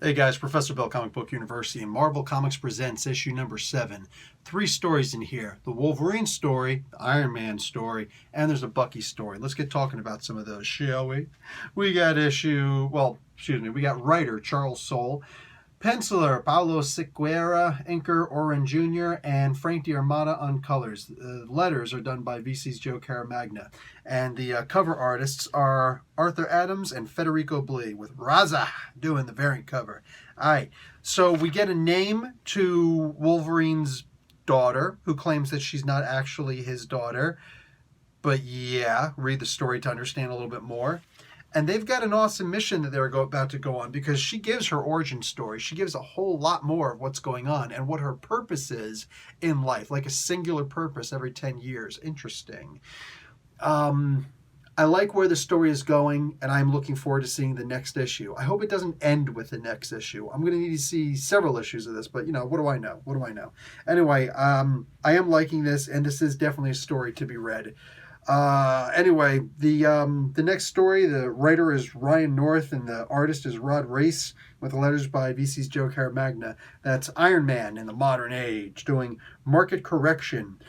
Hey guys, Professor Bill, Comic Book University, and Marvel Comics presents issue number 7. 3 stories in here. The Wolverine story, the Iron Man story, and there's a Bucky story. Let's get talking about some of those, shall we? We got we got writer Charles Soule, penciler Paulo Siqueira, inker Oren Jr., and Frank D'Armata on colors. The letters are done by VC's Joe Caramagna. And the cover artists are Arthur Adams and Federico Blee, with Raza doing the variant cover. All right, so we get a name to Wolverine's daughter, who claims that she's not actually his daughter. But yeah, read the story to understand a little bit more. And they've got an awesome mission that they're about to go on, because she gives her origin story. She gives a whole lot more of what's going on and what her purpose is in life, like a singular purpose every 10 years. Interesting. I like where the story is going, and I'm looking forward to seeing the next issue. I hope it doesn't end with the next issue. I'm going to need to see several issues of this, but, what do I know? What do I know? Anyway, I am liking this, and this is definitely a story to be read. Anyway, the next story, the writer is Ryan North and the artist is Rod Race, with letters by VC's Joe Caramagna. That's Iron Man in the modern age, doing market correction.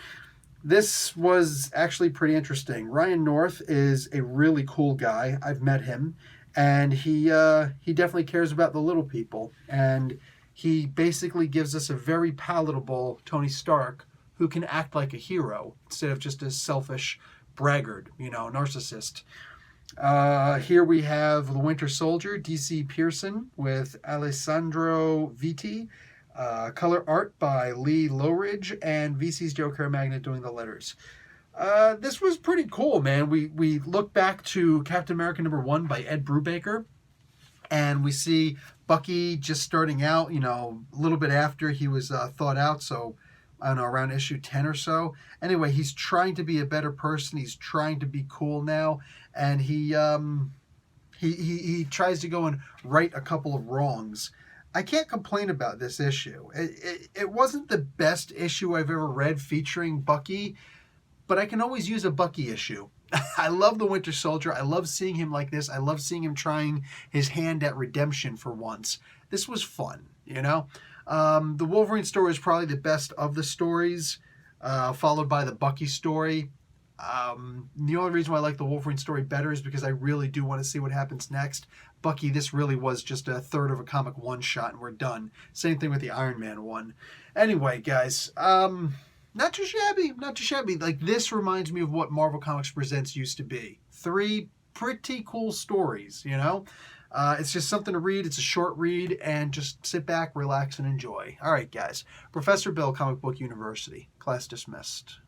This was actually pretty interesting. Ryan North is a really cool guy. I've met him, and he definitely cares about the little people, and he basically gives us a very palatable Tony Stark who can act like a hero instead of just a selfish braggart, narcissist. Here we have The Winter Soldier, DC Pearson, with Alessandro Vitti. Color art by Lee Lowridge, and VC's Joe Caramagna doing the letters. This was pretty cool, man. We look back to Captain America #1 by Ed Brubaker, and we see Bucky just starting out, a little bit after he was thought out, so I don't know, around issue 10 or so. Anyway, he's trying to be a better person. He's trying to be cool now, and he tries to go and right a couple of wrongs. I can't complain about this issue. It wasn't the best issue I've ever read featuring Bucky, but I can always use a Bucky issue. I love the Winter Soldier. I love seeing him like this. I love seeing him trying his hand at redemption for once. This was fun, The Wolverine story is probably the best of the stories, followed by the Bucky story. The only reason why I like the Wolverine story better is because I really do want to see what happens next. Bucky, this really was just a third of a comic one-shot and we're done. Same thing with the Iron Man one. Anyway, guys, not too shabby, not too shabby. Like, this reminds me of what Marvel Comics Presents used to be. 3 pretty cool stories, It's just something to read. It's a short read, and just sit back, relax, and enjoy. All right, guys. Professor Bill, Comic Book University. Class dismissed.